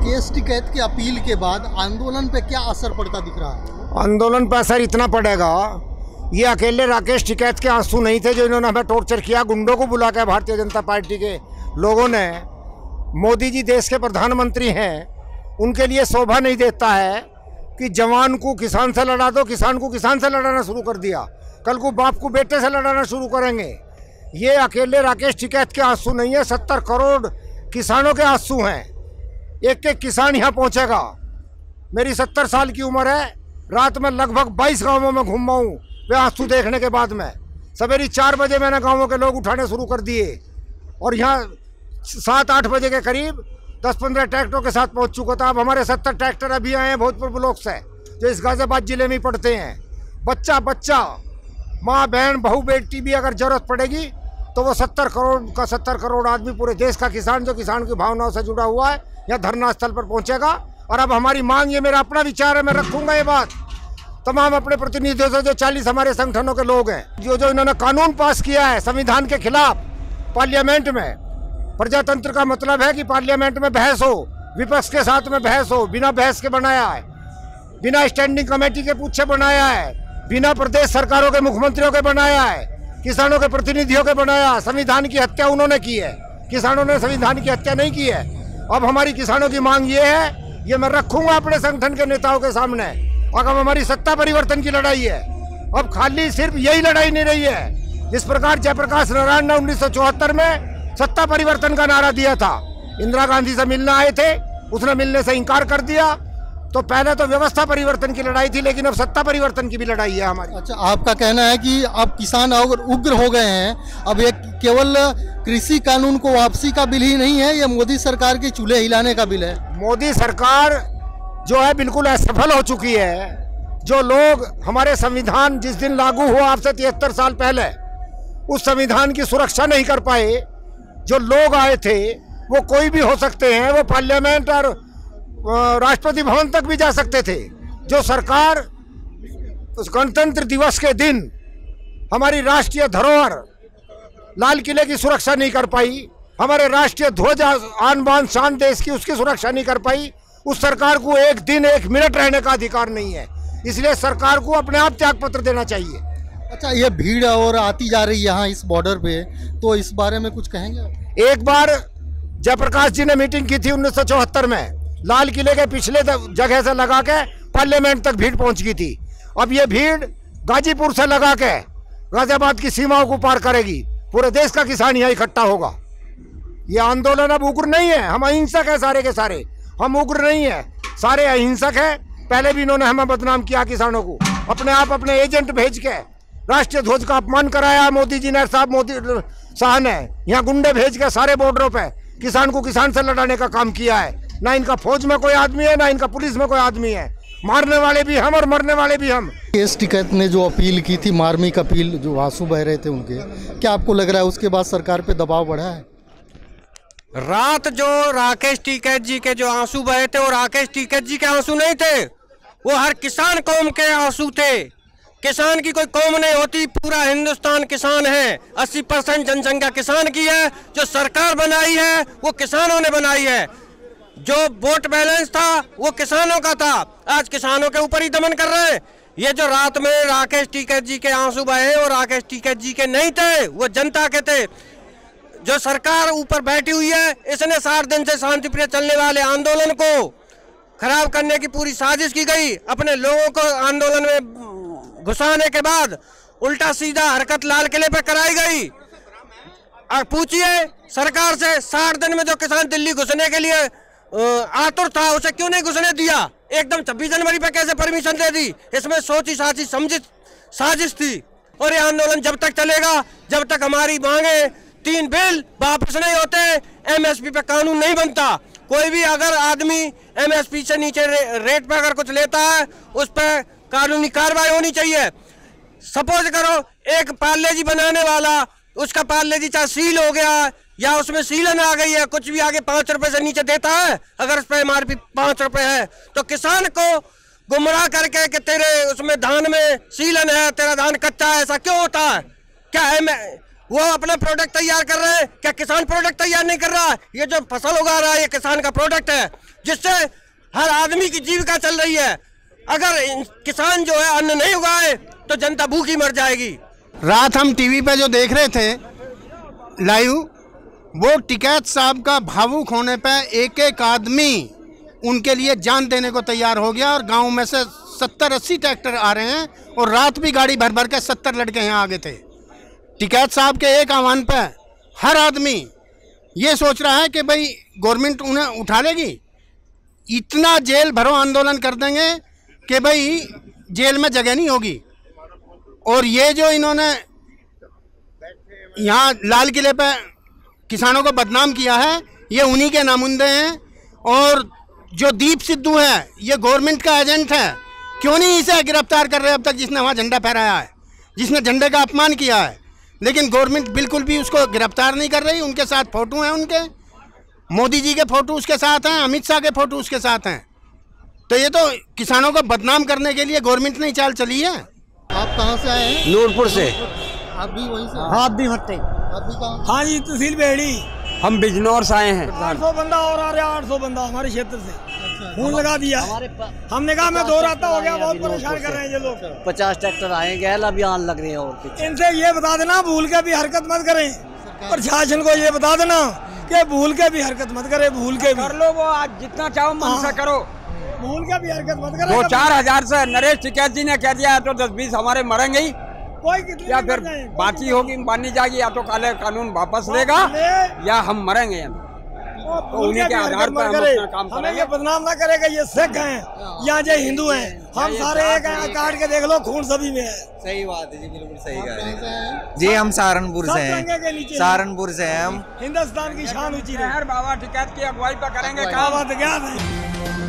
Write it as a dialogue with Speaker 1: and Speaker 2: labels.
Speaker 1: राकेश टिकैत की अपील के बाद आंदोलन पे क्या असर पड़ता दिख रहा है?
Speaker 2: आंदोलन पर असर इतना पड़ेगा, ये अकेले राकेश टिकैत के आंसू नहीं थे जो इन्होंने हमें टॉर्चर किया। गुंडों को बुला के भारतीय जनता पार्टी के लोगों ने, मोदी जी देश के प्रधानमंत्री हैं, उनके लिए शोभा नहीं देता है कि जवान को किसान से लड़ा दो, किसान को किसान से लड़ाना शुरू कर दिया, कल को बाप को बेटे से लड़ाना शुरू करेंगे। ये अकेले राकेश टिकैत के आंसू नहीं है, 70 करोड़ किसानों के आंसू हैं। एक एक किसान यहाँ पहुँचेगा। मेरी 70 साल की उम्र है, रात में लगभग 22 गाँवों में घूमा हूँ वे आंसू देखने के बाद में। सवेरे 4 बजे मैंने गाँवों के लोग उठाने शुरू कर दिए और यहाँ 7-8 बजे के करीब 10-15 ट्रैक्टरों के साथ पहुँच चुका था। अब हमारे 70 ट्रैक्टर अभी आए हैं भोजपुर ब्लॉक से, जो इस गाजियाबाद जिले में ही पड़ते हैं। बच्चा बच्चा, माँ बहन, बहू बेटी भी अगर जरूरत पड़ेगी तो वो 70 करोड़ आदमी, पूरे देश का किसान जो किसान की भावनाओं से जुड़ा हुआ है, यहाँ धरना स्थल पर पहुँचेगा। और अब हमारी मांग, ये मेरा अपना विचार है, मैं रखूँगा ये बात तमाम अपने प्रतिनिधियों से, जो 40 हमारे संगठनों के लोग हैं, जो इन्होंने कानून पास किया है संविधान के खिलाफ पार्लियामेंट में। प्रजातंत्र का मतलब है कि पार्लियामेंट में बहस हो, विपक्ष के साथ में बहस हो। बिना बहस के बनाया है, बिना स्टैंडिंग कमेटी के पूछे बनाया है, बिना प्रदेश सरकारों के मुख्यमंत्रियों के बनाया है, किसानों के प्रतिनिधियों के बनाया। संविधान की हत्या उन्होंने की है, किसानों ने संविधान की हत्या नहीं की है। अब हमारी किसानों की मांग ये है, ये मैं रखूंगा अपने संगठन के नेताओं के सामने। अगर हमारी सत्ता परिवर्तन की लड़ाई है, अब खाली सिर्फ यही लड़ाई नहीं रही है। जिस प्रकार जयप्रकाश नारायण ने 1974 में सत्ता परिवर्तन का नारा दिया था, इंदिरा गांधी से मिलने आए थे, उसने मिलने से इनकार कर दिया। तो पहले तो व्यवस्था परिवर्तन की लड़ाई थी, लेकिन अब सत्ता परिवर्तन की भी लड़ाई है हमारी।
Speaker 1: अच्छा, आपका कहना है कि अब किसान उग्र हो गए हैं, अब ये केवल कृषि कानून को वापसी का बिल ही नहीं है, ये मोदी सरकार के चूल्हे हिलाने का बिल है।
Speaker 2: मोदी सरकार जो है बिल्कुल असफल हो चुकी है। जो लोग, हमारे संविधान जिस दिन लागू हुआ आज से 73 साल पहले, उस संविधान की सुरक्षा नहीं कर पाए। जो लोग आए थे वो कोई भी हो सकते हैं, वो पार्लियामेंट और राष्ट्रपति भवन तक भी जा सकते थे। जो सरकार उस गणतंत्र दिवस के दिन हमारी राष्ट्रीय धरोहर लाल किले की सुरक्षा नहीं कर पाई, हमारे राष्ट्रीय ध्वज आन बान शान देश की, उसकी सुरक्षा नहीं कर पाई, उस सरकार को एक दिन 1 मिनट रहने का अधिकार नहीं है। इसलिए सरकार को अपने आप त्याग पत्र देना चाहिए।
Speaker 1: अच्छा, ये भीड़ और आती जा रही है यहाँ इस बॉर्डर पे, तो इस बारे में कुछ कहेंगे?
Speaker 2: एक बार जयप्रकाश जी ने मीटिंग की थी 1974 में, लाल किले के पिछले जगह से लगा के पार्लियामेंट तक भीड़ पहुंच गई थी। अब ये भीड़ गाजीपुर से लगा के गाजियाबाद की सीमाओं को पार करेगी। पूरे देश का किसान यहाँ इकट्ठा होगा। ये आंदोलन अब उग्र नहीं है, हम अहिंसक है सारे के सारे, हम उग्र नहीं है, सारे अहिंसक है। पहले भी इन्होंने हमें बदनाम किया, किसानों को अपने आप अपने एजेंट भेज के राष्ट्रीय ध्वज का अपमान कराया मोदी जी ने, मोदी शाह ने यहाँ गुंडे भेज के सारे बॉर्डरों पे किसान को किसान से लड़ाने का काम किया है। ना इनका फौज में कोई आदमी है, ना इनका पुलिस में कोई आदमी है। मारने वाले भी हम और मरने वाले भी हम।
Speaker 1: राकेश टिकैत ने जो अपील की थी, मार्मिक अपील, जो आंसू बह रहे थे उनके, क्या आपको लग रहा है उसके बाद सरकार पे दबाव बढ़ा है?
Speaker 3: रात जो राकेश टिकैत जी के जो आंसू बहे थे, वो राकेश टिकैत जी के आंसू नहीं थे, वो हर किसान कौम के आंसू थे। किसान की कोई कौम नहीं होती, पूरा हिंदुस्तान किसान है। 80% जनसंख्या किसान की है। जो सरकार बनाई है वो किसानों ने बनाई है। जो वोट बैलेंस था वो किसानों का था। आज किसानों के ऊपर ही दमन कर रहे हैं। ये जो रात में राकेश टिकैत जी के आंसू बहे, वो राकेश टिकैत जी के नहीं थे, वो जनता के थे। जो सरकार ऊपर बैठी हुई है, इसने 60 दिन से शांतिप्रिय चलने वाले आंदोलन को खराब करने की पूरी साजिश की गई। अपने लोगों को आंदोलन में घुसाने के बाद उल्टा सीधा हरकत लाल किले पे कराई गई। और पूछिए सरकार से, 60 दिन में जो किसान दिल्ली घुसने के लिए आतुर था, उसे क्यों नहीं घुसने दिया? एकदम 26 जनवरी पे कैसे परमिशन दे दी? इसमें सोची साची समझी साजिश थी। और ये आंदोलन जब तक चलेगा, जब तक हमारी मांगे 3 बिल वापस नहीं होते, एमएसपी पे कानून नहीं बनता। कोई भी अगर आदमी एमएसपी से नीचे रेट पे अगर कुछ लेता है, उस पर कानूनी कार्रवाई होनी चाहिए। सपोज करो एक पार्ले जी बनाने वाला, उसका पार्ले जी चाहे सील हो गया या उसमें सीलन आ गई है, कुछ भी आगे 5 रुपए से नीचे देता है, अगर उस पर एमआरपी 5 रुपए है, तो किसान को गुमराह करके कि तेरे उसमें धान में सीलन है, तेरा धान कच्चा है, ऐसा क्यों होता है? क्या है वो अपना प्रोडक्ट तैयार कर रहे हैं? क्या किसान प्रोडक्ट तैयार नहीं कर रहा है? ये जो फसल उगा रहा है ये किसान का प्रोडक्ट है। जिससे हर आदमी की जीविका चल रही है। अगर किसान जो है अन्न नहीं उगाए तो जनता भूखी मर जाएगी।
Speaker 2: रात हम टीवी पे जो देख रहे थे लाइव, वो टिकैत साहब का भावुक होने पे एक एक आदमी उनके लिए जान देने को तैयार हो गया। और गांव में से 70-80 ट्रैक्टर आ रहे हैं और रात भी गाड़ी भर भर के 70 लड़के यहाँ आगे थे। टिकैत साहब के एक आह्वान पे हर आदमी ये सोच रहा है कि भाई गवर्नमेंट उन्हें उठा लेगी। इतना जेल भरो आंदोलन कर देंगे कि भाई जेल में जगह नहीं होगी। और ये जो इन्होंने यहाँ लाल किले पे किसानों को बदनाम किया है, ये उन्हीं के नामुंदे हैं। और जो दीप सिद्धू है, ये गवर्नमेंट का एजेंट है। क्यों नहीं इसे गिरफ्तार कर रहे अब तक, जिसने वहाँ झंडा फहराया है, जिसने झंडे का अपमान किया है। लेकिन गवर्नमेंट बिल्कुल भी उसको गिरफ्तार नहीं कर रही। उनके साथ फोटो हैं, उनके मोदी जी के फोटो उसके साथ हैं, अमित शाह के फोटो उसके साथ हैं। तो ये तो किसानों को बदनाम करने के लिए गवर्नमेंट ने चाल चली है।
Speaker 1: आप कहाँ से आए हैं?
Speaker 3: नूरपुर से।
Speaker 1: आप भी वहीं से?
Speaker 4: हाँ, आप भी भट्टे।
Speaker 1: आप भी कहाँ?
Speaker 4: हाँ जी, तहसील बेहड़ी।
Speaker 3: हम बिजनौर से आए हैं।
Speaker 4: 800 बंदा और आ रहा है, 800 बंदा हमारे क्षेत्र से खून लगा दिया। हमने कहा मैं दो रास्ता हो गया, बहुत परेशान कर रहे हैं ये लोग।
Speaker 5: 50 ट्रैक्टर आएंगे, अभियान लग रहे हैं। और
Speaker 4: इनसे ये बता देना भूल के भी हरकत मत करें। प्रशासन को ये बता देना कि भूल के भी हरकत मत करे। भूल के भी
Speaker 6: कर लो, वो आज जितना चाहो मन से करो।
Speaker 4: भूल के भी हरकत मत करे।
Speaker 6: 2-4 हजार से नरेश टिकैत जी ने कह दिया है तो 10-20 हमारे मरेंगे ही,
Speaker 4: कोई कितने
Speaker 6: या फिर बाकी होगी मानी जाएगी, या तो काले कानून वापस लेगा या हम मरेंगे। तो उन्हीं के आधार पर हम अपना काम करेंगे।
Speaker 4: ये बदनाम ना करेगा, ये सिख हैं या जो हिंदू हैं, हम सारे एक हैं। काट के देख लो, खून सभी में है।
Speaker 5: सही बात है जी, बिल्कुल सही कह रहे हैं
Speaker 1: जी।
Speaker 5: हम सहारनपुर से हैं।
Speaker 4: सहारनपुर
Speaker 5: से हैं हम।
Speaker 4: हिंदुस्तान की शान ऊंची है।
Speaker 6: बाबा टिकैत की अगुवाई पर करेंगे
Speaker 4: क्या बात है, क्या नहीं।